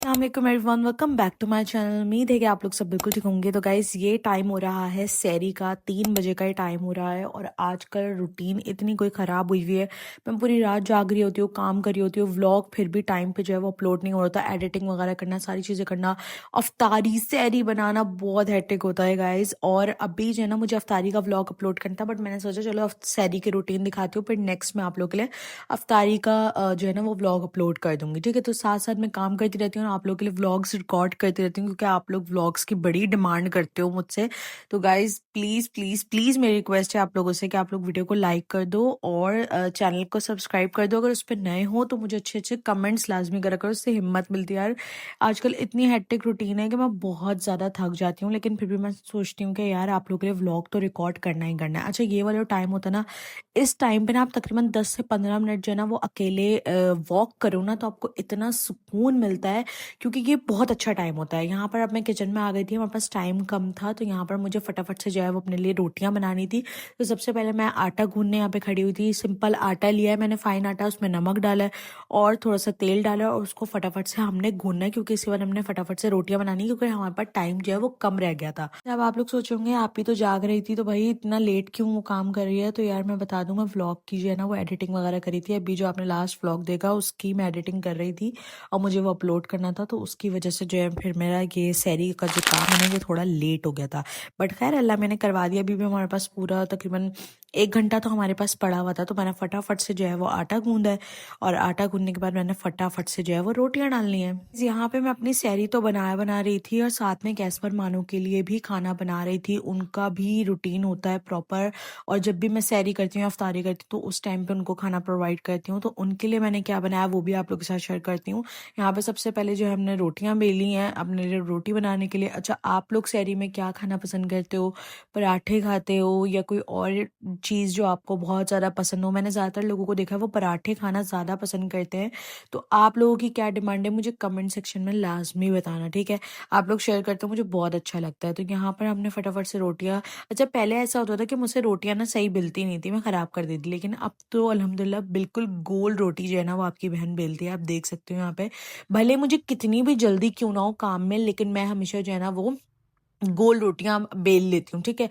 अस्सलाम everyone, welcome back to my channel. उम्मीद है कि आप लोग सब बिल्कुल ठीक होंगे। तो गाइस, ये टाइम हो रहा है सैरी का, 3 बजे का ही टाइम हो रहा है। और आजकल रूटीन इतनी कोई ख़राब हुई हुई है। मैं पूरी रात जाग रही होती हूँ, काम कर रही होती हूँ, व्लॉग फिर भी टाइम पे जो है वो अपलोड नहीं हो रहा था। एडिटिंग वगैरह करना, सारी चीज़ें करना, अफ्तारी सैरी बनाना बहुत हेक्टिक होता है गाइज। और अभी जो है ना मुझे अफ्तारी का व्लॉग अपलोड करना था, बट मैंने सोचा चलो सैरी की रूटीन दिखाती हूँ, फिर नेक्स्ट मैं आप लोग के लिए अफ्तारी का जो है ना वो व्लॉग अपलोड कर दूंगी। ठीक है, तो साथ साथ मैं काम करती रहती हूँ, आप लोगों के लिए व्लॉग्स रिकॉर्ड करती रहती हूँ, क्योंकि आप लोग व्लॉग्स की बड़ी डिमांड करते हो मुझसे। तो गाइज प्लीज़ प्लीज़ प्लीज़ मेरी रिक्वेस्ट है आप लोगों से कि आप लोग वीडियो को लाइक कर दो और चैनल को सब्सक्राइब कर दो। अगर उस पर नए हो तो मुझे अच्छे अच्छे कमेंट्स लाजमी करा करो, उससे हिम्मत मिलती है यार। आजकल इतनी हेक्टिक रूटीन है कि मैं बहुत ज़्यादा थक जाती हूँ, लेकिन फिर भी मैं सोचती हूँ कि यार आप लोगों के लिए व्लॉग तो रिकॉर्ड करना ही करना है। अच्छा, ये वाला टाइम होता है ना, इस टाइम पे ना आप तकरीबन 10 से 15 मिनट जो है ना वो अकेले वॉक करो ना, तो आपको इतना सुकून मिलता है, क्योंकि ये बहुत अच्छा टाइम होता है। यहाँ पर अब मैं किचन में आ गई थी, हमारे पास टाइम कम था, तो यहाँ पर मुझे फटाफट से जो है वो अपने लिए रोटियां बनानी थी। तो सबसे पहले मैं आटा गूंदने यहाँ पे खड़ी हुई थी। सिंपल आटा लिया है मैंने, फाइन आटा, उसमें नमक डाला है और थोड़ा सा तेल डाला है, और उसको फटाफट से हमने गूंदना है, क्योंकि इसके बाद हमने फटाफट से रोटियां बनानी, क्योंकि हमारे पास टाइम जो है वो कम रह गया था। अब आप लोग सोचोगे आप ही तो जाग रही थी, तो भाई इतना लेट क्यों वो काम कर रही है। तो यार मैं बता दूं, मैं व्लॉग की जो है ना वो एडिटिंग वगैरह करी थी। अभी जो आपने लास्ट व्लॉग देखा उसकी मैं एडिटिंग कर रही थी, और मुझे वो अपलोड करना था, तो उसकी वजह से जो है फिर मेरा ये सैरी का जो काम है ना ये थोड़ा लेट हो गया था। बट खैर अल्लाह मैंने करवा दिया। अभी भी हमारे पास पूरा तकरीबन 1 घंटा तो हमारे पास पड़ा हुआ था, तो मैंने फटाफट से जो है वो आटा गूंदा है, और आटा गूंदने के बाद मैंने फटाफट से जो है वो रोटियां डालनी है। यहाँ पे मैं अपनी सैरी तो बना रही थी, और साथ में गैस पर मानो के लिए भी खाना बना रही थी। उनका भी रूटीन होता है प्रॉपर, और जब भी मैं सैरी करती हूँ, अफ्तारी करती हूँ, तो उस टाइम पे उनको खाना प्रोवाइड करती हूँ। तो उनके लिए मैंने क्या बनाया वो भी आप लोग के साथ शेयर करती हूँ। यहाँ पे सबसे पहले जो है हमने रोटियां बेली हैं अपने लिए रोटी बनाने के लिए। अच्छा, आप लोग सैरी में क्या खाना पसंद करते हो? पराठे खाते हो या कोई और चीज़ जो आपको बहुत ज़्यादा पसंद हो? मैंने ज़्यादातर लोगों को देखा है वो पराठे खाना ज़्यादा पसंद करते हैं। तो आप लोगों की क्या डिमांड है मुझे कमेंट सेक्शन में लाजमी बताना, ठीक है? आप लोग शेयर करते हो, मुझे बहुत अच्छा लगता है। तो यहाँ पर हमने फटाफट से रोटियां, अच्छा पहले ऐसा होता था कि मुझसे रोटियां ना सही बेलती नहीं थी, मैं ख़राब कर देती, लेकिन अब तो अल्हम्दुलिल्लाह बिल्कुल गोल रोटी जो है ना वो आपकी बहन बेलती है। आप देख सकते हो यहाँ पे, भले मुझे कितनी भी जल्दी क्यों ना हो काम में, लेकिन मैं हमेशा जो है ना वो गोल रोटियां बेल लेती हूँ, ठीक है।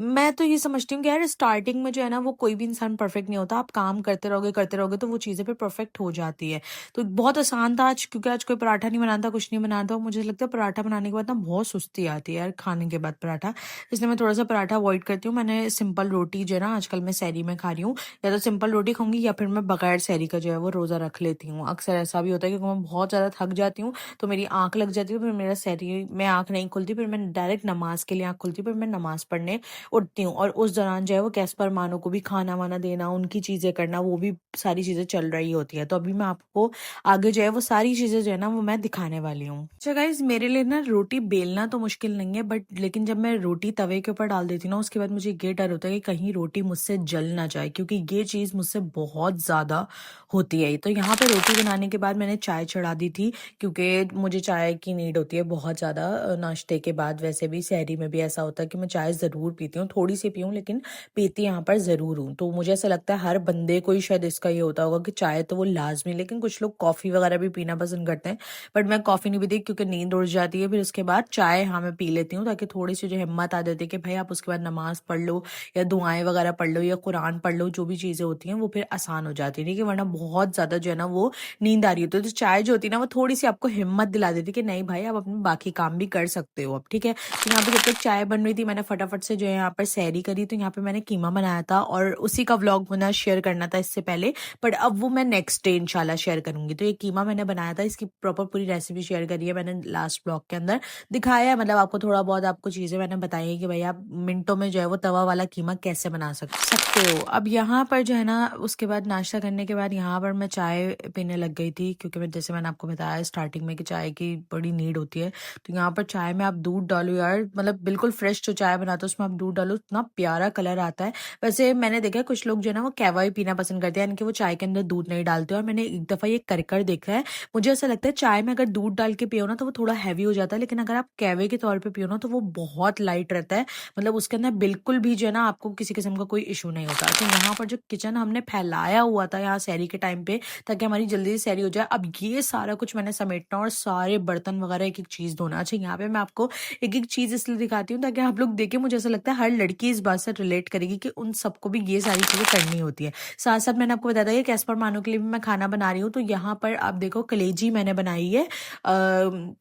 मैं तो ये समझती हूँ कि यार स्टार्टिंग में जो है ना वो कोई भी इंसान परफेक्ट नहीं होता। आप काम करते रहोगे तो वो चीज़ें फिर परफेक्ट हो जाती है। तो बहुत आसान था आज, क्योंकि आज कोई पराठा नहीं बनाता, कुछ नहीं बनाता, और मुझे लगता है पराठा बनाने के बाद ना बहुत सुस्ती आती है यार खाने के बाद पराठा, इसलिए मैं थोड़ा सा पराठा अवॉइड करती हूँ। मैंने सिंपल रोटी जो है ना आजकल मैं सैरी में खा रही हूँ, या तो सिंपल रोटी खाऊंगी या फिर मैं बगैर सैरी का जो है वो रोज़ा रख लेती हूँ। अक्सर ऐसा भी होता है कि मैं बहुत ज़्यादा थक जाती हूँ, तो मेरी आंख लग जाती है, फिर मेरा सैरी में आंख नहीं खुलती, फिर मैं डायरेक्ट नमाज के लिए आंख खुलती है, फिर मैं नमाज पढ़ने उठती हूँ। और उस दौरान जो है वो गैस पर मानो को भी खाना वाना देना, उनकी चीज़ें करना, वो भी सारी चीज़ें चल रही होती है। तो अभी मैं आपको आगे जो है वो सारी चीज़ें जो है ना वो मैं दिखाने वाली हूँ। अच्छा गाइज, मेरे लिए ना रोटी बेलना तो मुश्किल नहीं है, बट लेकिन जब मैं रोटी तवे के ऊपर डाल देती हूँ ना, उसके बाद मुझे ये डर होता है कि कहीं रोटी मुझसे जल ना जाए, क्योंकि ये चीज़ मुझसे बहुत ज़्यादा होती है। तो यहाँ पे रोटी बनाने के बाद मैंने चाय चढ़ा दी थी, क्योंकि मुझे चाय की नीड होती है बहुत ज़्यादा नाश्ते के बाद। वैसे भी सहरी में भी ऐसा होता है कि मैं चाय ज़रूर पीती हूँ, थोड़ी सी पीऊँ लेकिन पीती यहाँ पर ज़रूर हूँ। तो मुझे ऐसा लगता है हर बंदे को ही शायद इसका ये होता होगा कि चाय तो वो लाजमी, लेकिन कुछ लोग कॉफ़ी वगैरह भी पीना पसंद करते हैं, बट मैं कॉफ़ी नहीं पीती, क्योंकि नींद उड़ जाती है। फिर उसके बाद चाय हाँ मैं पी लेती हूँ, ताकि थोड़ी सी जो हिम्मत आ जाती है कि भाई आप उसके बाद नमाज पढ़ लो, या दुआएं वगैरह पढ़ लो, या कुरान पढ़ लो, जो भी चीज़ें होती हैं वो फिर आसान हो जाती है, ठीक है। वरना बहुत ज़्यादा जो है ना वो नींद आ रही होती है, तो चाय जो होती है ना वो थोड़ी सी आपको हिम्मत दिला देती है कि नहीं भाई आप अपने बाकी काम भी कर सकते हो अब, ठीक है। तो यहाँ पे जब तक चाय बन रही थी, मैंने फटाफट से जो है यहाँ पर सैरी करी। तो यहाँ पे मैंने कीमा बनाया था, और उसी का व्लॉग मुझे शेयर करना था इससे पहले, बट अब वो मैं नेक्स्ट डे इंशाल्लाह शेयर करूंगी। तो ये कीमा मैंने बनाया था, इसकी प्रॉपर पूरी रेसिपी शेयर करी है मैंने लास्ट ब्लॉग के अंदर, दिखाया है, मतलब आपको थोड़ा बहुत आपको चीज़ें मैंने बताई है कि भाई आप मिनटों में जो है वो तवा वाला कीमा कैसे बना सकते हो। अब यहाँ पर जो है ना उसके बाद नाश्ता करने के बाद यहाँ पर मैं चाय पीने लग गई थी, क्योंकि मैं जैसे मैंने आपको बताया स्टार्टिंग में कि चाय की बड़ी नीड होती है। तो यहाँ पर चाय में आप दूध डालो यार, मतलब बिल्कुल फ्रेश जो चाय बनाते हो उसमें आप दूध डालो, इतना प्यारा कलर आता है। वैसे मैंने देखा है कुछ लोग जो है ना वो कहवा ही पीना पसंद करते हैं, यानी कि वो चाय के अंदर दूध नहीं डालते, और मैंने एक दफ़ा ये कर देखा है। मुझे ऐसा लगता है चाय में अगर दूध डाल के पियो ना तो वो थोड़ा हैवी हो जाता है, लेकिन अगर आप कहवे के तौर पे पियो ना तो वो बहुत लाइट रहता है। मतलब उसके अंदर बिल्कुल भी जो है ना आपको किसी किस्म का कोई इशू नहीं होता। तो यहाँ पर जो किचन हमने फैलाया हुआ था यहाँ सैरी के टाइम पे, ताकि हमारी जल्दी से सैरी हो जाए, अब ये सारा कुछ मैंने समेटना और सारे बर्तन वगैरह एक एक चीज़ धोना। अच्छा, यहाँ पे मैं आपको एक एक चीज़ इसलिए दिखाती हूँ ताकि आप लोग देखें, मुझे ऐसा लगता है हर लड़की इस बात से रिलेट करेगी कि उन सबको भी ये सारी चीज़ें करनी होती है। साथ साथ मैंने आपको बताया था कि कैस्पर मानो के लिए भी मैं खाना बना रही हूँ, तो यहाँ पर आप देखो कलेजी मैंने बनाई है।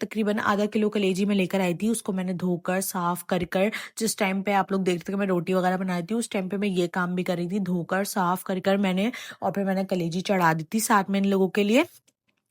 तकरीबन आधा किलो कलेजी मैं लेकर आई थी, उसको मैंने धोकर साफ कर कर, जिस टाइम पे आप लोग देखते थे कि मैं रोटी वगैरह बना रही थी उस टाइम पे मैं ये काम भी कर रही थी, धोकर साफ कर कर मैंने, और फिर मैंने कलेजी चढ़ा दी थी साथ में इन लोगों के लिए।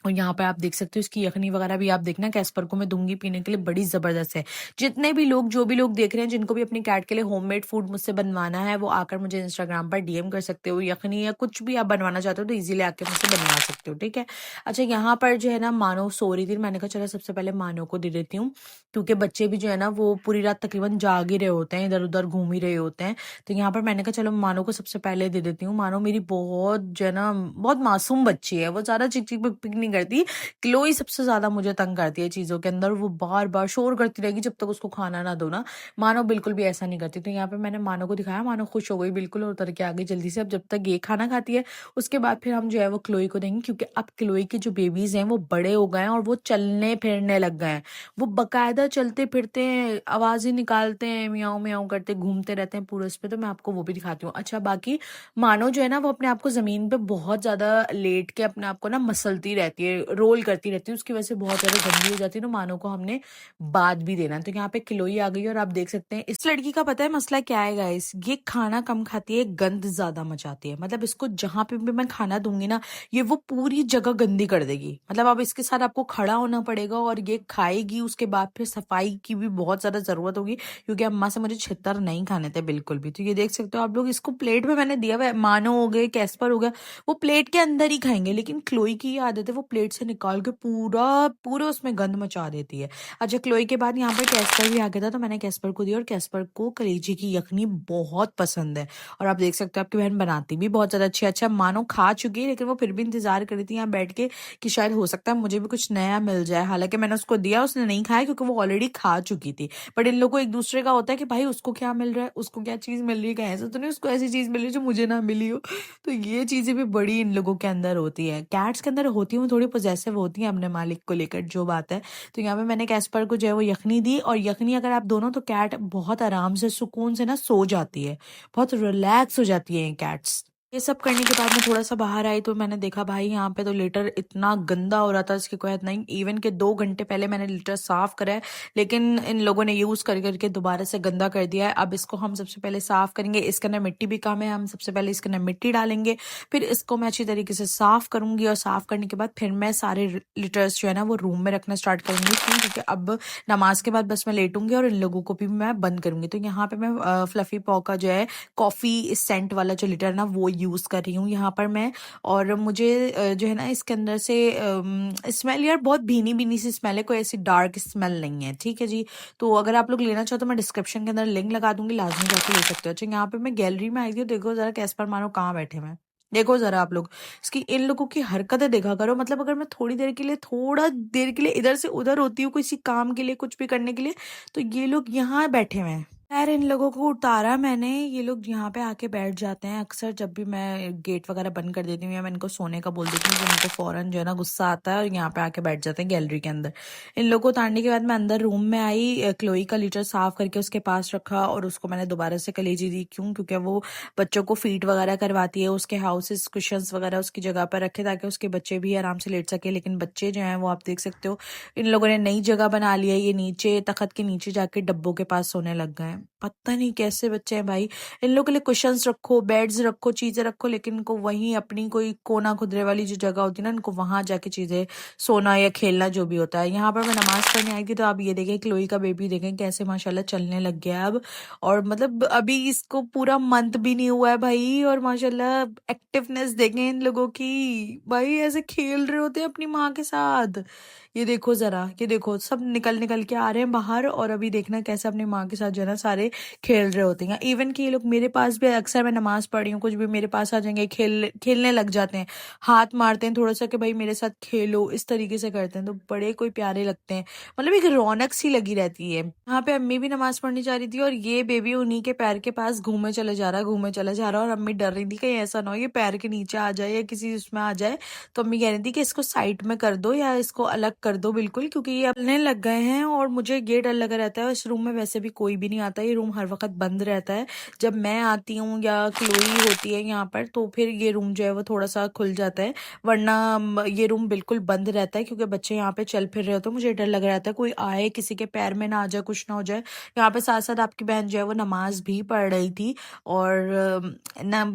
और यहाँ पे आप देख सकते हो इसकी यखनी वगैरह भी आप देखना, कैस्पर को मैं दूंगी पीने के लिए, बड़ी जबरदस्त है। जितने भी लोग जो भी लोग देख रहे हैं जिनको भी अपनी कैट के लिए होममेड फूड मुझसे बनवाना है, वो आकर मुझे इंस्टाग्राम पर डीएम कर सकते हो। यखनी या कुछ भी आप बनवाना चाहते हो तो इजीली आके मुझसे बनवा सकते हो, ठीक है। अच्छा, यहाँ पर जो है ना मानो सो रही थी, मैंने कहा चलो सबसे पहले मानो को दे देती हूँ, क्योंकि बच्चे भी जो है ना वो पूरी रात तकरीबन जाग ही रहे होते हैं, इधर उधर घूम ही रहे होते हैं। तो यहाँ पर मैंने कहा चलो मानो को सबसे पहले दे देती हूँ। मानो मेरी बहुत जो है ना बहुत मासूम बच्ची है, वो ज्यादा चिक चिक पिक पिक नहीं करती। क्लोई सबसे ज्यादा मुझे तंग करती है चीजों के अंदर, वो बार बार शोर करती रहेगी जब तक उसको खाना ना दो ना। मानो बिल्कुल भी ऐसा नहीं करती। तो यहाँ पे मैंने मानो को दिखाया, मानो खुश हो गई बिल्कुल और उतर के आ गई जल्दी से। अब जब तक ये खाना खाती है उसके बाद फिर हम जो है वो क्लोई को देंगे, क्योंकि अब क्लोई के जो बेबीज हैं वो बड़े हो गए हैं और वो चलने फिरने लग गए हैं। वो बकायदा चलते फिरते हैं, आवाजें निकालते हैं, म्याऊं म्याऊं करते घूमते रहते हैं पूरे उस पे। तो मैं आपको वो भी दिखाती हूँ। अच्छा, बाकी मानो जो है ना वो अपने आप को जमीन पे बहुत ज्यादा लेट के अपने आप को ना मसलती रहती है, रोल करती रहती है, उसकी वजह से बहुत ज्यादा गंदी हो जाती है। तो मानो को हमने बाद भी देना है। तो यहाँ पे किलोई आ गई और आप देख सकते हैं इस लड़की का पता है मसला क्या है गाइस, ये खाना कम खाती है, गंद ज्यादा मचाती है। मतलब इसको जहां पे भी मैं खाना दूंगी ना ये वो पूरी जगह गंदी कर देगी। मतलब अब इसके साथ आपको खड़ा होना पड़ेगा और ये खाएगी, उसके बाद फिर सफाई की भी बहुत ज्यादा जरूरत होगी, क्योंकि अम्मा से मुझे छितर नहीं खाने थे बिल्कुल भी। तो ये देख सकते हो आप लोग, इसको प्लेट में मैंने दिया हुआ है, मानो हो गए कैस्पर हो गया, वो प्लेट के अंदर ही खाएंगे, लेकिन क्लोई की ये आदत है वो प्लेट से निकाल के पूरा पूरा उसमें गंद मचा देती है। अच्छा, क्लोई के बाद यहाँ पर कैस्पर भी आ गया था, तो मैंने कैस्पर को दिया, और कैस्पर को कलेजी की यखनी बहुत पसंद है। और आप देख सकते हो आपकी बहन बनाती भी बहुत ज्यादा अच्छी। अच्छा, मानो खा चुकी है लेकिन वो फिर भी इंतजार कर रही थी यहाँ बैठ के कि शायद हो सकता है मुझे भी कुछ नया मिल जाए। हालांकि मैंने उसको दिया, उसने नहीं खाया क्योंकि वो ऑलरेडी खा चुकी थी। बट इन लोगों को एक दूसरे का होता है कि भाई उसको क्या मिल रहा है, उसको क्या चीज मिल रही है, कहीं ऐसा तो नहीं उसको ऐसी चीज मिल रही है जो मुझे ना मिली हो। तो ये चीजें भी बड़ी इन लोगों के अंदर होती है, कैट्स के अंदर होती है, वो थोड़ी पोजेसिव होती है अपने मालिक को लेकर, जो बात है। तो यहाँ पे मैंने कैस्पर को जो है वो यखनी दी, और यखनी अगर आप दोनों तो कैट बहुत आराम से सुकून से ना सो जाती है, बहुत रिलैक्स हो जाती है ये कैट्स। ये सब करने के बाद मैं थोड़ा सा बाहर आई तो मैंने देखा भाई यहाँ पे तो लिटर इतना गंदा हो रहा था, इसकी कोई हद नहीं। इवन के 2 घंटे पहले मैंने लिटर साफ करा है, लेकिन इन लोगों ने यूज कर करके दोबारा से गंदा कर दिया है। अब इसको हम सबसे पहले साफ करेंगे, इसके अंदर मिट्टी भी कम है, हम सबसे पहले इसके अंदर मिट्टी डालेंगे, फिर इसको मैं अच्छी तरीके से साफ करूंगी, और साफ करने के बाद फिर मैं सारे लिटर्स जो है ना वो रूम में रखना स्टार्ट करूंगी। क्यों? क्योंकि अब नमाज के बाद बस मैं लेटूंगी और इन लोगों को भी मैं बंद करूंगी। तो यहाँ पे मैं फ्लफी पॉ का जो है कॉफी सेंट वाला जो लिटर ना वो यूज कर रही हूँ यहाँ पर मैं। और मुझे जो है ना इसके अंदर से स्मेल यार बहुत भीनी भीनी सी स्मेल है, कोई ऐसी डार्क स्मेल नहीं है, ठीक है जी। तो अगर आप लोग लेना चाहो तो मैं डिस्क्रिप्शन के अंदर लिंक लगा दूंगी, लाजमी जाके ले सकते हो। अच्छा, यहाँ पे मैं गैलरी में आई थी, देखो जरा कैस्पर मानो कहाँ बैठे हैं। देखो जरा आप लोग इसकी इन लोगों की हरकतें देखा करो। मतलब अगर मैं थोड़ा देर के लिए इधर से उधर होती हूँ किसी काम के लिए, कुछ भी करने के लिए, तो ये लोग यहाँ बैठे हुए हैं। खैर इन लोगों को उतारा मैंने, ये लोग यहाँ पे आके बैठ जाते हैं अक्सर जब भी मैं गेट वगैरह बंद कर देती हूँ या मैं इनको सोने का बोल देती हूँ, तो इनको फौरन जो है ना गुस्सा आता है और यहाँ पे आके बैठ जाते हैं गैलरी के अंदर। इन लोगों को उतारने के बाद मैं अंदर रूम में आई, क्लोई का लीटर साफ करके उसके पास रखा, और उसको मैंने दोबारा से कलेजी दी। क्यों? क्योंकि वो बच्चों को फीड वगैरह करवाती है, उसके हाउसेस कुशंस वगैरह उसकी जगह पर रखे ताकि उसके बच्चे भी आराम से लेट सके। लेकिन बच्चे जो हैं वो आप देख सकते हो इन लोगों ने नई जगह बना ली है, ये नीचे तखत के नीचे जाके डब्बों के पास सोने लग गए हैं। पता नहीं कैसे बच्चे हैं भाई। इन लोगों के लिए कुशंस रखो, बेड्स रखो, चीजें रखो, लेकिन इनको वहीं अपनी कोई कोना खुदरे वाली जो जगह होती है ना, इनको वहां जाके चीजें सोना या खेलना जो भी होता है। यहाँ पर मैं नमाज पढ़ने आई थी तो आप ये देखें, क्लोई का बेबी देखें कैसे माशाल्लाह चलने लग गया है अब। और मतलब अभी इसको पूरा मंथ भी नहीं हुआ है भाई, और माशाल्लाह एक्टिवनेस देखें इन लोगों की। भाई ऐसे खेल रहे होते हैं अपनी माँ के साथ। ये देखो जरा, ये देखो सब निकल निकल के आ रहे हैं बाहर, और अभी देखना कैसे अपनी माँ के साथ जो है ना सारे खेल रहे होते हैं। इवन कि ये लोग मेरे पास भी, अक्सर मैं नमाज पढ़ी हूँ कुछ भी, मेरे पास आ जाएंगे, खेलने लग जाते हैं, हाथ मारते हैं थोड़ा सा कि भाई मेरे साथ खेलो, इस तरीके से करते हैं, तो बड़े कोई प्यारे लगते हैं। मतलब एक रौनक सी लगी रहती है। यहाँ पे अम्मी भी नमाज पढ़नी चाह रही थी, और ये बेबी उन्हीं के पैर के पास घूमे चले जा रहा है, घूमे चले जा रहा है, और अम्मी डर रही थी कहीं ऐसा ना हो ये पैर के नीचे आ जाए या किसी उसमें आ जाए। तो अम्मी कह रही थी कि इसको साइड में कर दो या इसको अलग कर दो बिल्कुल, क्योंकि ये अपने लग गए हैं, और मुझे ये डर लगा रहता है। इस रूम में वैसे भी कोई भी नहीं आता, ये रूम हर वक्त बंद रहता है। जब मैं आती हूँ या क्लोई होती है यहाँ पर, तो फिर ये रूम जो है वो थोड़ा सा खुल जाता है, वरना ये रूम बिल्कुल बंद रहता है, क्योंकि बच्चे यहाँ पे चल फिर रहे होते हैं। मुझे डर लग रहा था कोई आए, किसी के पैर में ना आ जाए, कुछ ना हो जाए। यहाँ पे साथ साथ आपकी बहन जो है वो नमाज भी पढ़ रही थी। और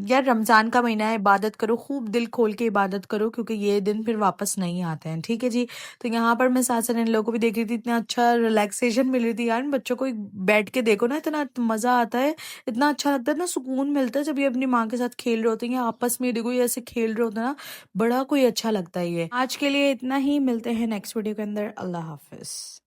यार रमजान का महीना है, इबादत करो, खूब दिल खोल के इबादत करो, क्योंकि ये दिन फिर वापस नहीं आते हैं, ठीक है जी। तो यहाँ पर मैं साथ साथ इन लोगों को भी देख रही थी, इतना अच्छा रिलैक्सेशन मिल रही थी यार। इन बच्चों को बैठ के देखो ना, इतना मजा आता है, इतना अच्छा लगता है ना, सुकून मिलता है जब ये अपनी माँ के साथ खेल रहे होते हैं, या आपस में देखो ये ऐसे खेल रहे होते हैं ना, बड़ा कोई अच्छा लगता है। ये आज के लिए इतना ही, मिलते हैं नेक्स्ट वीडियो के अंदर। अल्लाह हाफिज।